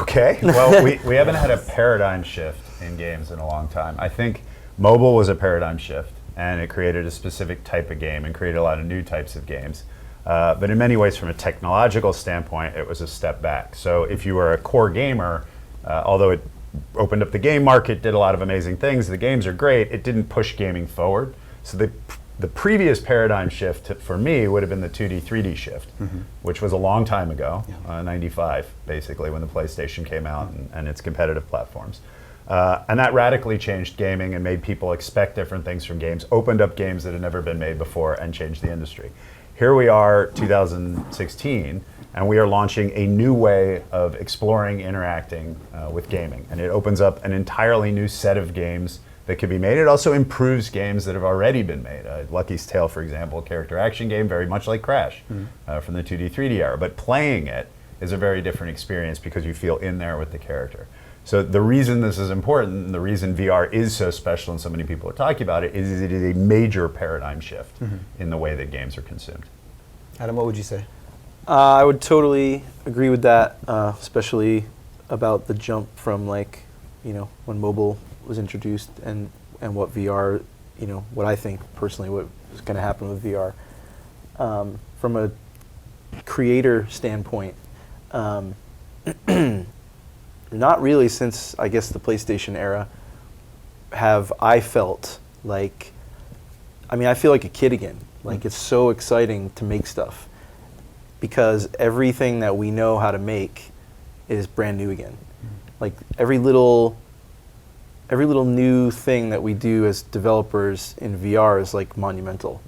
Okay, well, we haven't had a paradigm shift in games in a long time. I think mobile was a paradigm shift, and it created a specific type of game and created a lot of new types of games. But in many ways, from a technological standpoint, it was a step back. So if you were a core gamer, although it opened up the game market, did a lot of amazing things, the games are great, it didn't push gaming forward. So the previous paradigm shift for me would have been the 2D, 3D shift, which was a long time ago, 95, basically, when the PlayStation came out and its competitive platforms. And that radically changed gaming and made people expect different things from games, opened up games that had never been made before, and changed the industry. Here we are, 2016, and we are launching a new way of exploring, interacting with gaming. And it opens up an entirely new set of games that could be made. It also improves games that have already been made. Lucky's Tale, for example, character action game, very much like Crash from the 2D, 3D era. But playing it is a very different experience because you feel in there with the character. So the reason this is important, and the reason VR is so special and so many people are talking about it, is it is a major paradigm shift in the way that games are consumed. Adam, what would you say? I would totally agree with that, especially about the jump from when mobile was introduced and what VR, what I think personally what is going to happen with VR. From a creator standpoint, not really since, I guess, the PlayStation era have I felt like, I feel like a kid again. Like, it's so exciting to make stuff because everything that we know how to make is brand new again. Like, every little new thing that we do as developers in VR is like monumental.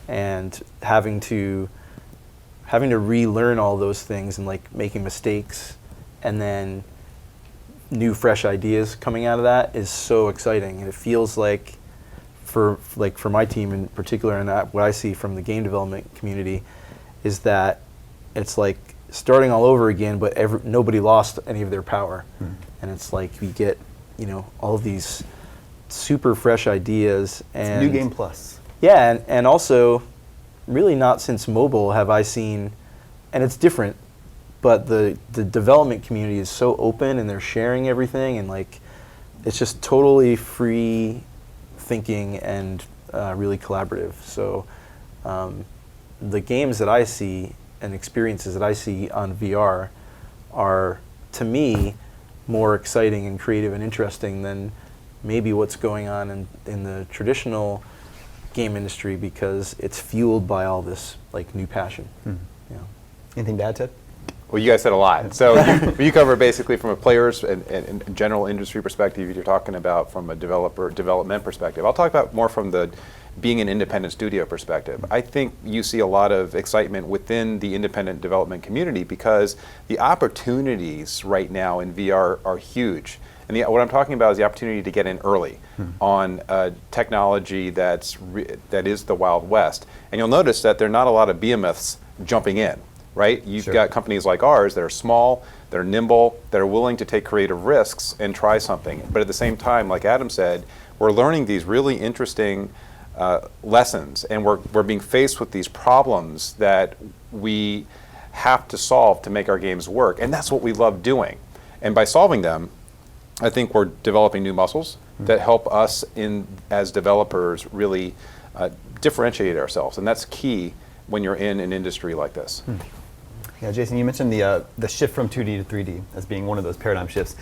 And having to relearn all those things and like making mistakes and then new fresh ideas coming out of that is so exciting. And it feels like for my team in particular, and what I see from the game development community is that it's like starting all over again, but nobody lost any of their power. And it's like we get all of these super fresh ideas. And it's New Game Plus. Yeah, and also really not since mobile have I seen, and it's different, but the development community is so open and they're sharing everything and like it's just totally free thinking and really collaborative. So the games that I see and experiences that I see on VR are, to me, more exciting and creative and interesting than maybe what's going on in the traditional game industry because it's fueled by all this like new passion. Anything to add, Ted? Well, you guys said a lot. So you cover basically from a player's and general industry perspective. You're talking about from a development perspective. I'll talk about more from the being an independent studio perspective. I think you see a lot of excitement within the independent development community because the opportunities right now in VR are huge. And what I'm talking about is the opportunity to get in early on technology that is the Wild West. And you'll notice that there are not a lot of behemoths jumping in. Right? You've got companies like ours that are small, they're nimble, that are willing to take creative risks and try something. But at the same time, like Adam said, we're learning these really interesting lessons, and we're being faced with these problems that we have to solve to make our games work. And that's what we love doing. And by solving them, I think we're developing new muscles that help us as developers really differentiate ourselves. And that's key when you're in an industry like this. Yeah, Jason, you mentioned the shift from 2D to 3D as being one of those paradigm shifts.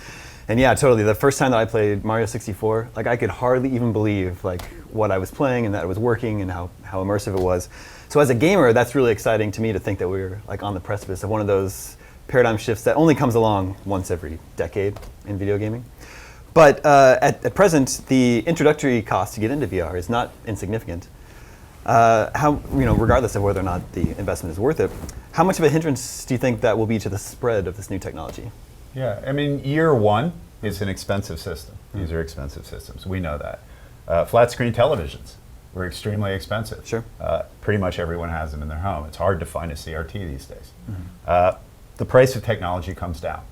And yeah, totally. The first time that I played Mario 64, like I could hardly even believe like what I was playing and that it was working and how immersive it was. So as a gamer, that's really exciting to me to think that we're like on the precipice of one of those paradigm shifts that only comes along once every decade in video gaming. But at present, the introductory cost to get into VR is not insignificant. Regardless of whether or not the investment is worth it, how much of a hindrance do you think that will be to the spread of this new technology? Yeah, year one is an expensive system. These are expensive systems. We know that. Flat screen televisions were extremely expensive. Sure. Pretty much everyone has them in their home. It's hard to find a CRT these days. The price of technology comes down.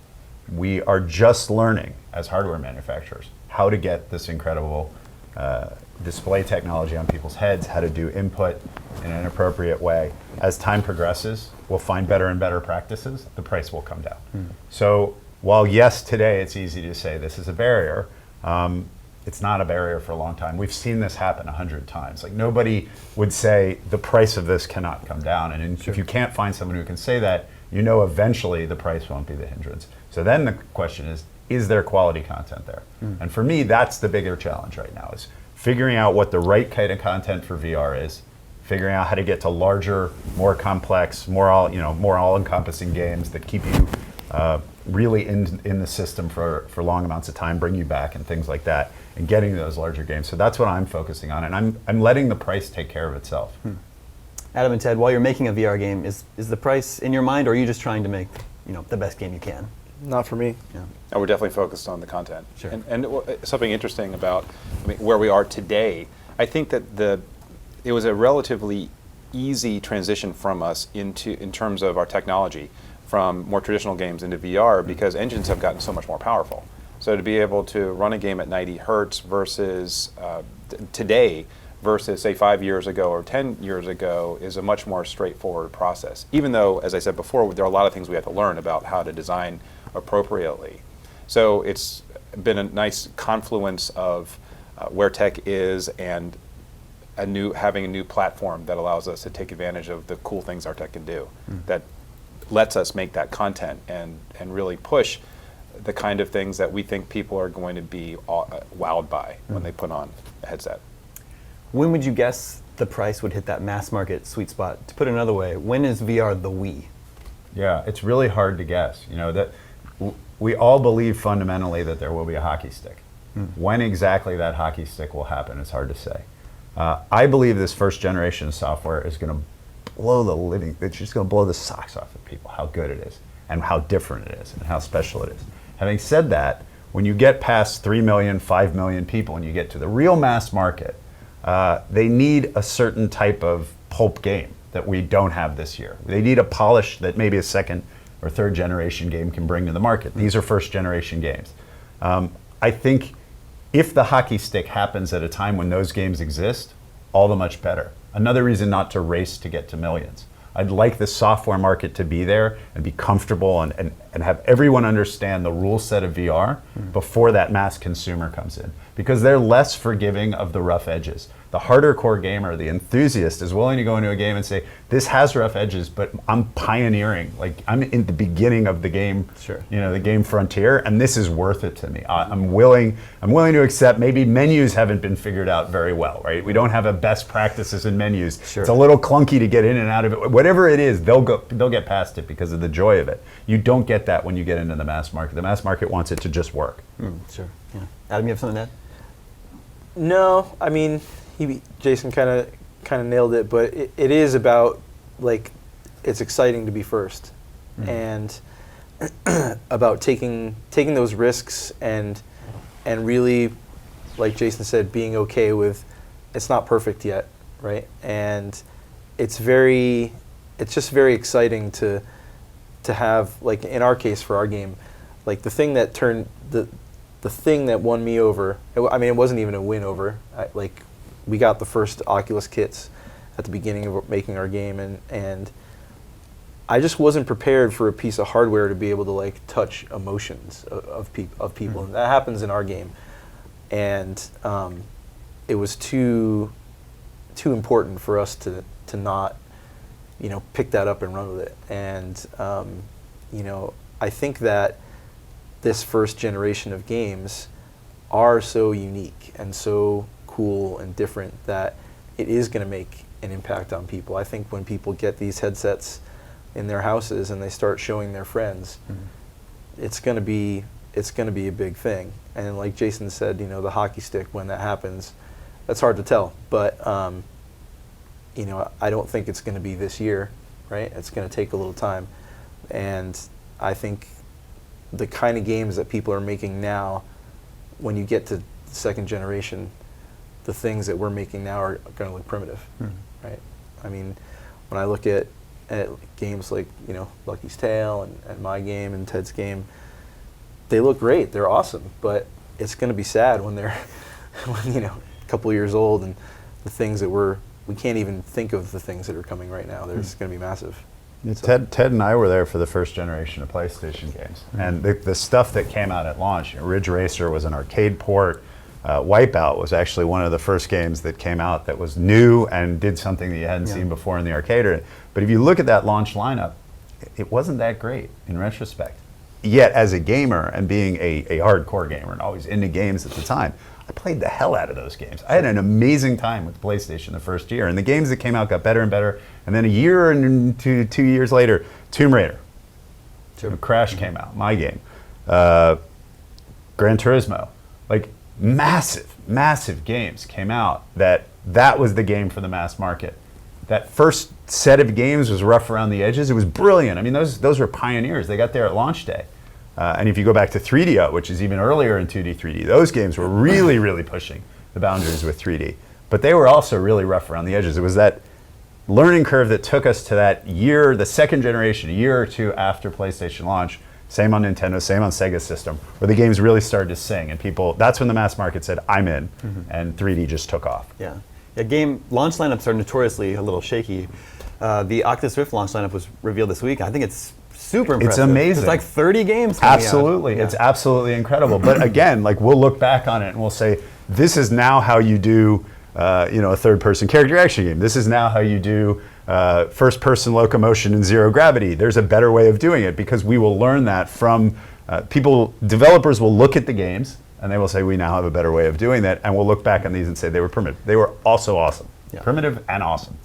We are just learning as hardware manufacturers how to get this incredible display technology on people's heads, how to do input in an appropriate way. As time progresses, we'll find better and better practices, the price will come down. So while yes, today it's easy to say this is a barrier, it's not a barrier for a long time. We've seen this happen 100 times. Like nobody would say the price of this cannot come down. And if you can't find someone who can say that, you know eventually the price won't be the hindrance. So then the question is there quality content there? And for me, that's the bigger challenge right now, is figuring out what the right kind of content for VR is, figuring out how to get to larger, more complex, more all-encompassing games that keep you really in the system for long amounts of time, bring you back and things like that, and getting those larger games. So that's what I'm focusing on, and I'm letting the price take care of itself. Adam and Ted, while you're making a VR game, is the price in your mind, or are you just trying to make the best game you can? Not for me. Yeah. And we're definitely focused on the content. Sure. And something interesting about where we are today, I think that it was a relatively easy transition from us in terms of our technology from more traditional games into VR, because engines have gotten so much more powerful. So to be able to run a game at 90 hertz versus today versus say 5 years ago or 10 years ago is a much more straightforward process. Even though, as I said before, there are a lot of things we have to learn about how to design appropriately. So it's been a nice confluence of where tech is and having a new platform that allows us to take advantage of the cool things our tech can do, that lets us make that content and really push the kind of things that we think people are going to be wowed by when they put on a headset. When would you guess the price would hit that mass market sweet spot? To put it another way, when is VR the Wii? Yeah, it's really hard to guess. That we all believe fundamentally that there will be a hockey stick. When exactly that hockey stick will happen is hard to say. I believe this first generation of software is going to blow it's just going to blow the socks off of people, how good it is and how different it is and how special it is. Having said that, when you get past 3 million, 5 million people and you get to the real mass market, they need a certain type of pulp game that we don't have this year. They need a polish that maybe a second or third generation game can bring to the market. These are first generation games. I think if the hockey stick happens at a time when those games exist, all the much better. Another reason not to race to get to millions. I'd like the software market to be there and be comfortable and have everyone understand the rule set of VR before that mass consumer comes in, because they're less forgiving of the rough edges. The harder core gamer, the enthusiast, is willing to go into a game and say, this has rough edges, but I'm pioneering. Like, I'm in the beginning of the game, Sure. The game frontier, and this is worth it to me. I'm willing to accept maybe menus haven't been figured out very well, right? We don't have a best practices in menus. Sure. It's a little clunky to get in and out of it. Whatever it is, they'll get past it because of the joy of it. You don't get that when you get into the mass market. The mass market wants it to just work. Sure. Yeah. Adam, you have something to add? No, I mean, Jason kind of nailed it, but it is about, like, it's exciting to be first, and about taking those risks and really, like Jason said, being okay with it's not perfect yet, right? And it's just very exciting to have, like in our case for our game, like the thing that won me over. I mean, it wasn't even a win over. We got the first Oculus kits at the beginning of making our game, and I just wasn't prepared for a piece of hardware to be able to like touch emotions of people, and that happens in our game. And it was too important for us to not, pick that up and run with it. And I think that this first generation of games are so unique and so cool and different that it is going to make an impact on people. I think when people get these headsets in their houses and they start showing their friends, it's going to be a big thing. And like Jason said, the hockey stick, when that happens, that's hard to tell. But I don't think it's going to be this year, right? It's going to take a little time. And I think the kind of games that people are making now, when you get to the second generation, the things that we're making now are going to look primitive, right? I mean, when I look at games like, Lucky's Tale and my game and Ted's game, they look great, they're awesome, but it's going to be sad when they're, a couple years old, and the things that we can't even think of the things that are coming right now. They're just going to be massive. Ted and I were there for the first generation of PlayStation games. And the stuff that came out at launch, Ridge Racer was an arcade port. Wipeout was actually one of the first games that came out that was new and did something that you hadn't seen before in the arcade. But if you look at that launch lineup, it wasn't that great in retrospect. Yet as a gamer and being a hardcore gamer and always into games at the time, I played the hell out of those games. I had an amazing time with PlayStation the first year, and the games that came out got better and better. And then a year and 2 years later, Tomb Raider, Crash came out, my game, Gran Turismo, like massive games came out. That was the game for the mass market. That first set of games was rough around the edges. It was brilliant. I mean, those were pioneers. They got there at launch day. And if you go back to 3DO, which is even earlier in 2D, 3D, those games were really pushing the boundaries with 3D. But they were also really rough around the edges. It was that learning curve that took us to that year, the second generation, a year or two after PlayStation launch, same on Nintendo, same on Sega system, where the games really started to sing. And that's when the mass market said, I'm in, and 3D just took off. Yeah. Game launch lineups are notoriously a little shaky. The Oculus Rift launch lineup was revealed this week. I think it's super impressive. It's amazing. It's like 30 games coming Absolutely. out. It's absolutely incredible. But again, like we'll look back on it and we'll say, this is now how you do a third-person character action game. This is now how you do first-person locomotion in zero gravity. There's a better way of doing it because we will learn that from people. Developers will look at the games and they will say, we now have a better way of doing that. And we'll look back on these and say they were primitive. They were also awesome. Yeah. Primitive and awesome.